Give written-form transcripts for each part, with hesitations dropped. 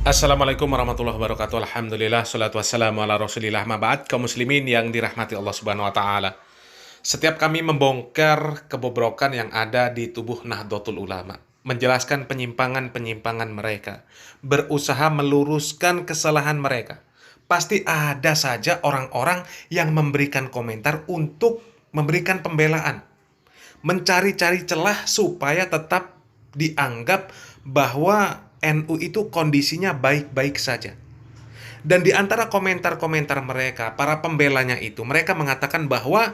Assalamualaikum warahmatullahi wabarakatuh. Alhamdulillah, salatu wassalamu ala rasulillah. Ma'ba'ad, kaum muslimin yang dirahmati Allah subhanahu wa ta'ala. Setiap kami membongkar kebobrokan yang ada di tubuh Nahdlatul Ulama, menjelaskan penyimpangan-penyimpangan mereka, berusaha meluruskan kesalahan mereka, pasti ada saja orang-orang yang memberikan komentar untuk memberikan pembelaan, mencari-cari celah supaya tetap dianggap bahwa NU itu kondisinya baik-baik saja. Dan di antara komentar-komentar mereka, para pembelanya itu, mereka mengatakan bahwa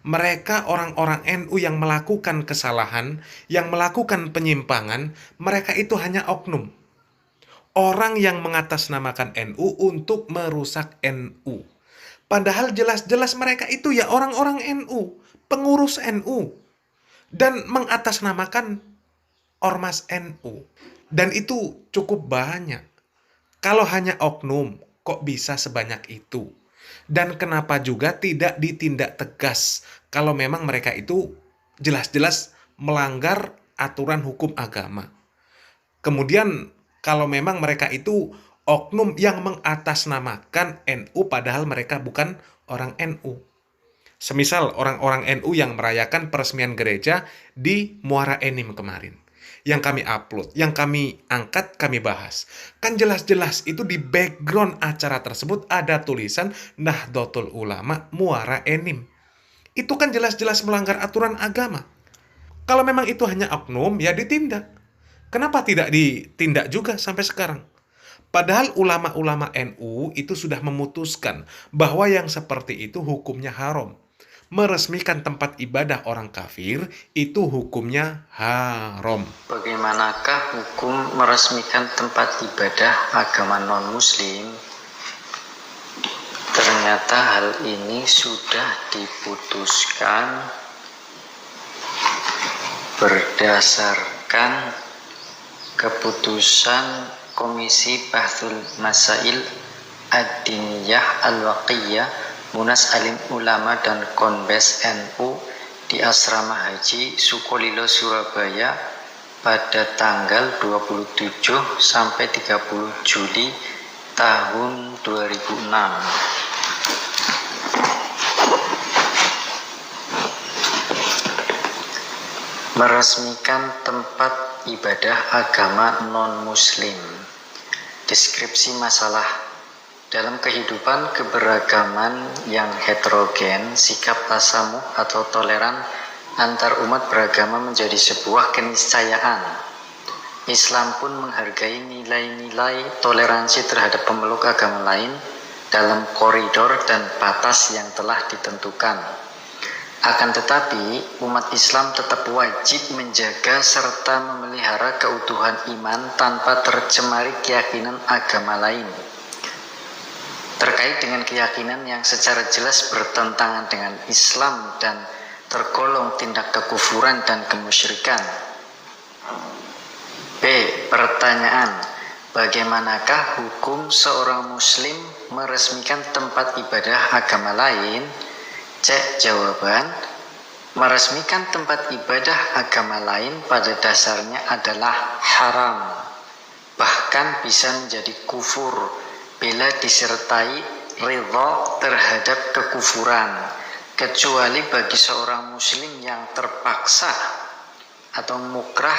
mereka orang-orang NU yang melakukan kesalahan, yang melakukan penyimpangan, mereka itu hanya oknum. Orang yang mengatasnamakan NU untuk merusak NU. Padahal jelas-jelas mereka itu ya orang-orang NU, pengurus NU, dan mengatasnamakan ormas NU. Dan itu cukup banyak. Kalau hanya oknum, kok bisa sebanyak itu? Dan kenapa juga tidak ditindak tegas kalau memang mereka itu jelas-jelas melanggar aturan hukum agama? Kemudian kalau memang mereka itu oknum yang mengatasnamakan NU padahal mereka bukan orang NU. Semisal orang-orang NU yang merayakan peresmian gereja di Muara Enim kemarin, yang kami upload, yang kami angkat, kami bahas. Kan jelas-jelas itu di background acara tersebut ada tulisan Nahdlatul Ulama Muara Enim. Itu kan jelas-jelas melanggar aturan agama. Kalau memang itu hanya oknum, ya ditindak. Kenapa tidak ditindak juga sampai sekarang? Padahal ulama-ulama NU itu sudah memutuskan bahwa yang seperti itu hukumnya haram. Meresmikan tempat ibadah orang kafir itu hukumnya haram. Bagaimanakah hukum meresmikan tempat ibadah agama non-muslim? Ternyata hal ini sudah diputuskan berdasarkan keputusan Komisi Bahthul Masail Ad-Diniyah Al-Waqiyah Munas Alim Ulama dan Konbes NU di Asrama Haji Sukolilo Surabaya pada tanggal 27 sampai 30 Juli tahun 2006. Meresmikan tempat ibadah agama non-muslim. Deskripsi masalah. Dalam kehidupan keberagaman yang heterogen, sikap tasamuh atau toleran antar umat beragama menjadi sebuah keniscayaan. Islam pun menghargai nilai-nilai toleransi terhadap pemeluk agama lain dalam koridor dan batas yang telah ditentukan. Akan tetapi, umat Islam tetap wajib menjaga serta memelihara keutuhan iman tanpa tercemari keyakinan agama lain. Terkait dengan keyakinan yang secara jelas bertentangan dengan Islam dan tergolong tindak kekufuran dan kemusyrikan. B. Pertanyaan, bagaimanakah hukum seorang muslim meresmikan tempat ibadah agama lain? C. Jawaban, meresmikan tempat ibadah agama lain pada dasarnya adalah haram, bahkan bisa menjadi kufur bila disertai ridha terhadap kekufuran, kecuali bagi seorang muslim yang terpaksa atau mukrah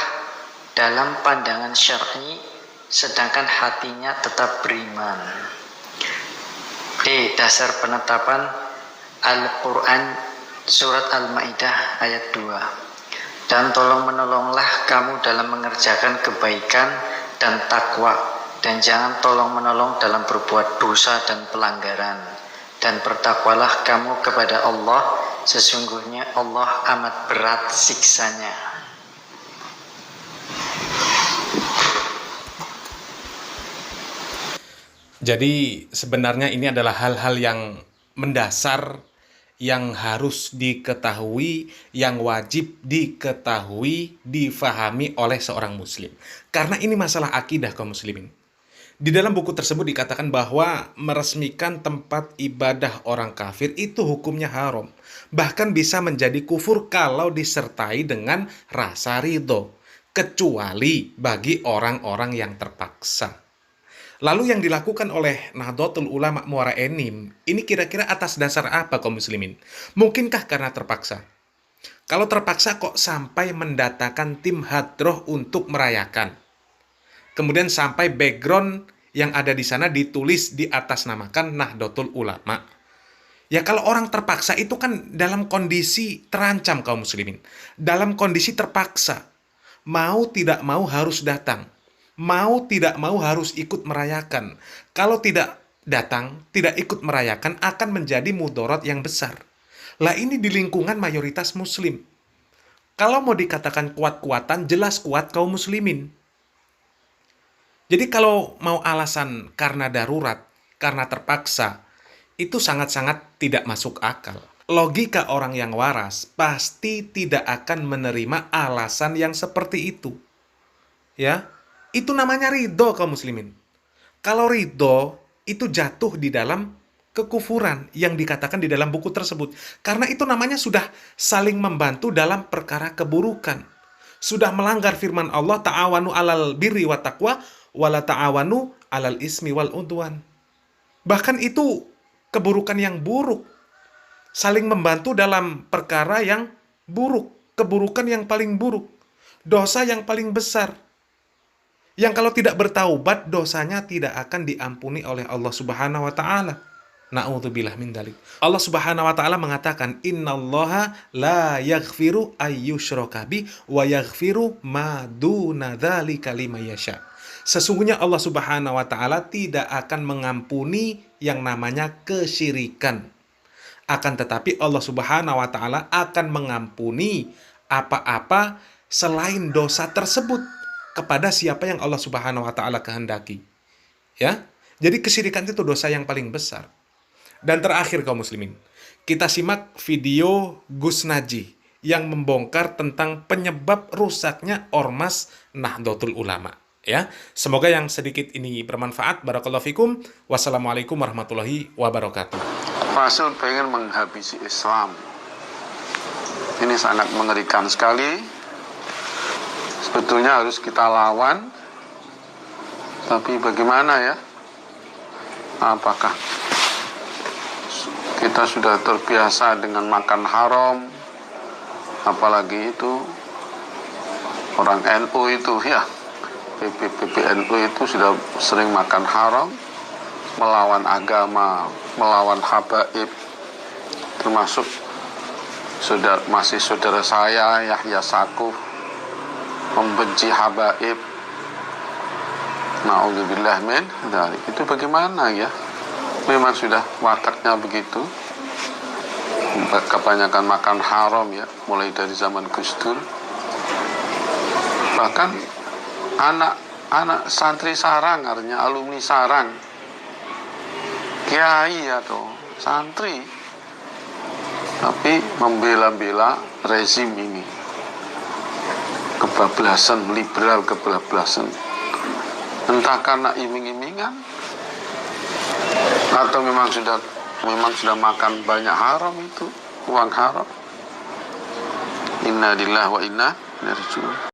dalam pandangan syar'i sedangkan hatinya tetap beriman. D. Dasar penetapan Al-Quran Surat Al-Ma'idah ayat 2. Dan tolong menolonglah kamu dalam mengerjakan kebaikan dan takwa, dan jangan tolong menolong dalam berbuat dosa dan pelanggaran, dan bertakwalah kamu kepada Allah, sesungguhnya Allah amat berat siksanya. Jadi sebenarnya ini adalah hal-hal yang mendasar, yang harus diketahui, yang wajib diketahui, difahami oleh seorang muslim. Karena ini masalah akidah kaum muslimin. Di dalam buku tersebut dikatakan bahwa meresmikan tempat ibadah orang kafir itu hukumnya haram. Bahkan bisa menjadi kufur kalau disertai dengan rasa ridho. Kecuali bagi orang-orang yang terpaksa. Lalu yang dilakukan oleh Nahdlatul Ulama Muara Enim, ini kira-kira atas dasar apa kaum muslimin? Mungkinkah karena terpaksa? Kalau terpaksa kok sampai mendatangkan tim hadroh untuk merayakan? Kemudian sampai background yang ada di sana ditulis di atas namakan Nahdlatul Ulama. Ya kalau orang terpaksa itu kan dalam kondisi terancam kaum muslimin. Dalam kondisi terpaksa. Mau tidak mau harus datang. Mau tidak mau harus ikut merayakan. Kalau tidak datang, tidak ikut merayakan akan menjadi mudarat yang besar. Lah ini di lingkungan mayoritas muslim. Kalau mau dikatakan kuat-kuatan, jelas kuat kaum muslimin. Jadi kalau mau alasan karena darurat, karena terpaksa, itu sangat-sangat tidak masuk akal. Logika orang yang waras pasti tidak akan menerima alasan yang seperti itu. Ya, itu namanya ridho kaum muslimin. Kalau ridho, itu jatuh di dalam kekufuran yang dikatakan di dalam buku tersebut. Karena itu namanya sudah saling membantu dalam perkara keburukan. Sudah melanggar firman Allah, ta'awanu alal birri wa taqwa, wala ta'awanu alal ismi wal udwan. Bahkan itu keburukan yang buruk. Saling membantu dalam perkara yang buruk. Keburukan yang paling buruk. Dosa yang paling besar. Yang kalau tidak bertaubat, dosanya tidak akan diampuni oleh Allah Subhanahu wa Ta'ala. Na'udzubillah min dzalik. Allah Subhanahu wa Ta'ala mengatakan, "Innallaha la yaghfiru ayyushraka bi wa yaghfiru ma duna dzalika liman yasha." Sesungguhnya Allah Subhanahu wa Ta'ala tidak akan mengampuni yang namanya kesyirikan. Akan tetapi Allah Subhanahu wa Ta'ala akan mengampuni apa-apa selain dosa tersebut kepada siapa yang Allah Subhanahu wa Ta'ala kehendaki. Ya. Jadi kesyirikan itu dosa yang paling besar. Dan terakhir kaum muslimin, kita simak video Gus Naji yang membongkar tentang penyebab rusaknya Ormas Nahdlatul Ulama. Ya, semoga yang sedikit ini bermanfaat. Barakallahu fikum. Wassalamualaikum warahmatullahi wabarakatuh. Rasul pengen menghabisi Islam. Ini sangat mengerikan sekali. Sebetulnya harus kita lawan. Tapi bagaimana ya? Apakah kita sudah terbiasa dengan makan haram? Apalagi itu orang NU itu ya, PBNU itu sudah sering makan haram, melawan agama, melawan habaib, termasuk masih saudara saya Yahya Sakuf membenci habaib. Na'udzubillah min dzalik. Itu bagaimana ya? Memang sudah wataknya begitu. Kebanyakan makan haram ya, mulai dari zaman Gus Dur. Bahkan anak santri sarang, artinya alumni sarang, kiai atau santri, tapi membela-bela rezim ini, kebablasan, liberal kebablasan, entah karena iming-imingan atau memang sudah makan banyak haram, itu uang haram. Inna lillahi wa inna ilaihi raji'un.